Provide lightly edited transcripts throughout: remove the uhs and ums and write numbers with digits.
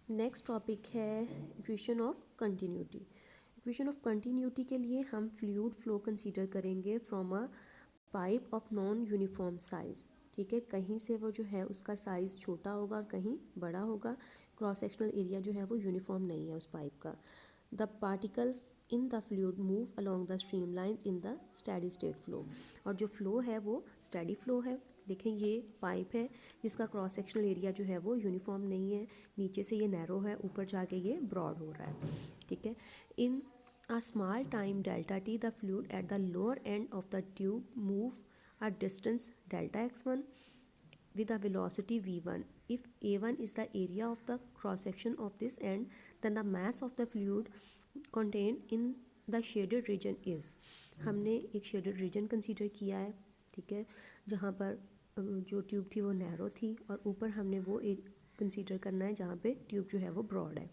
Next topic है equation of continuity. Equation of continuity के लिए हम फ्लूइड फ्लो कंसीडर करेंगे from a pipe of non uniform size. ठीक है, कहीं से वो जो है उसका साइज़ छोटा होगा और कहीं बड़ा होगा। क्रॉस सेक्शनल एरिया जो है वो यूनिफॉर्म नहीं है उस पाइप का। The particles in the fluid move along the stream lines in the steady state flow. और जो फ्लो है वो स्टेडी फ्लो है। देखें ये पाइप है जिसका क्रॉस सेक्शनल एरिया जो है वो यूनिफॉर्म नहीं है, नीचे से ये नैरो है, ऊपर जाके ये ब्रॉड हो रहा है। ठीक है, इन a small time delta t the fluid at the lower end of the tube move a distance delta x1 with a velocity v1. If a1 is the area of the cross section of this end, then the mass of the fluid contained in the shaded region is. हमने एक shaded region consider किया है, ठीक है, जहाँ पर जो tube थी वो नैरो थी और ऊपर हमने वो एक कंसीडर करना है जहाँ पे ट्यूब जो है वो ब्रॉड है।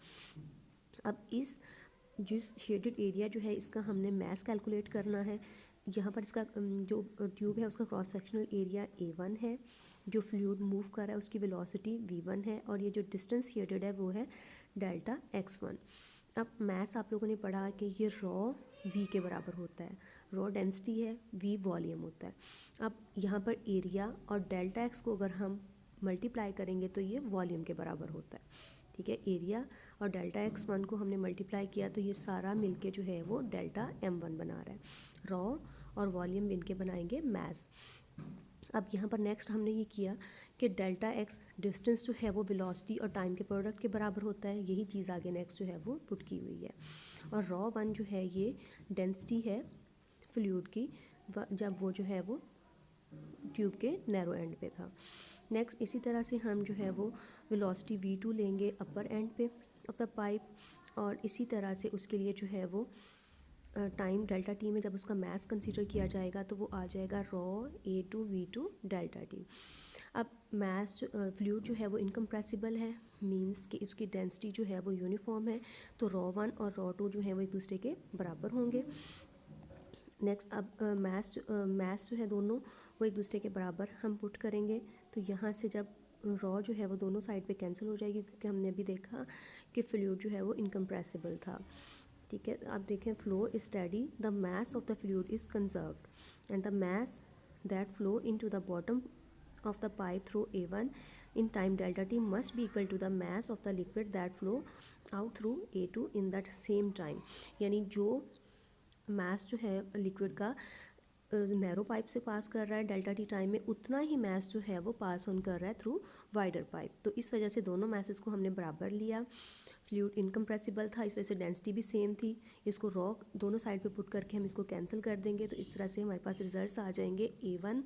अब इस जिस शेडेड एरिया जो है इसका हमने मैस कैलकुलेट करना है। यहाँ पर इसका जो ट्यूब है उसका क्रॉस सेक्शनल एरिया A1 है, जो फ्लूइड मूव कर रहा है उसकी वेलोसिटी V1 है और ये जो डिस्टेंस शेडेड है वो है डेल्टा x1। अब मैस आप लोगों ने पढ़ा कि ये रॉ V के बराबर होता है, रॉ डेंसिटी है, V वॉल्यूम होता है। अब यहाँ पर एरिया और डेल्टा x को अगर हम मल्टीप्लाई करेंगे तो ये वॉल्यूम के बराबर होता है। ठीक है, एरिया और डेल्टा x1 को हमने मल्टीप्लाई किया तो ये सारा मिलके जो है वो डेल्टा m1 बना रहा है। रॉ और वॉल्यूम मिलके बनाएंगे मैस। अब यहाँ पर नेक्स्ट हमने ये किया कि डेल्टा x डिस्टेंस जो है वो वेलोसिटी और टाइम के प्रोडक्ट के बराबर होता है। यही चीज़ आगे नेक्स्ट जो है वो पुट की हुई है। और रॉ वन जो है ये डेंसिटी है फ्लूइड की जब वो जो है वो ट्यूब के नैरो एंड पे था। नेक्स्ट इसी तरह से हम जो है वो वेलोसिटी v2 लेंगे अपर एंड पे ऑफ द पाइप और इसी तरह से उसके लिए जो है वो टाइम डेल्टा टी में जब उसका मैस कंसीडर किया जाएगा तो वो आ जाएगा raw a2 v2 delta T. अब मैस फ्लूइड जो है वो इनकम्प्रेसिबल है, मींस कि उसकी डेंसिटी जो है वो यूनिफॉर्म है, तो रॉ वन और रॉ टू जो है वो एक दूसरे के बराबर होंगे। नेक्स्ट अब मैस जो है दोनों वो एक दूसरे के बराबर हम पुट करेंगे तो यहाँ से जब रॉ जो है वो दोनों साइड पे कैंसिल हो जाएगी क्योंकि हमने अभी देखा कि फ्लूइड जो है वो इनकम्प्रेसिबल था। ठीक है, आप देखें flow is steady, the mass of the fluid is conserved and the mass that flow into the bottom of the pipe through A1 in time delta t must be equal to the mass of the liquid that flow out through A2 in that same time। यानी जो mess जो है liquid का narrow pipe से पास कर रहा है delta T time में, उतना ही मैस जो है वो पास ऑन कर रहा है थ्रू वाइडर पाइप। तो इस वजह से दोनों मैसेज को हमने बराबर लिया। फ्लूइड इनकम्प्रेसिबल था, इस वजह से डेंसिटी भी सेम थी। इसको रॉ दोनों साइड पे पुट करके हम इसको कैंसिल कर देंगे तो इस तरह से हमारे पास रिजल्ट्स आ जाएंगे A1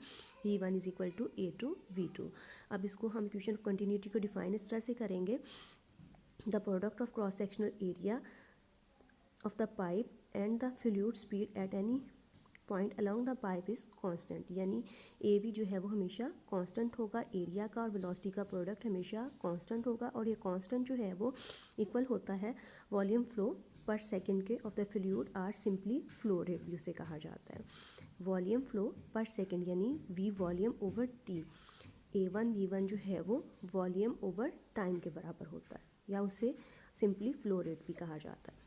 V1 is equal to A2 V2। अब इसको हम इक्वेशन ऑफ कंटिन्यूटी को डिफाइन इस तरह से करेंगे, the product of cross sectional area of the pipe and the fluid speed at any point along the pipe is constant। यानी AB जो है वो हमेशा constant होगा, एरिया का और वेलोसिटी का प्रोडक्ट हमेशा constant होगा और ये constant जो है वो इक्वल होता है वॉल्यूम फ्लो पर सेकेंड के of the fluid or simply flow rate भी उसे कहा जाता है। वॉल्यूम फ्लो पर सेकेंड यानी V volume over T, A1 V1 जो है वो वॉल्यूम ओवर टाइम के बराबर होता है या उसे सिंपली फ्लो रेट भी कहा जाता है।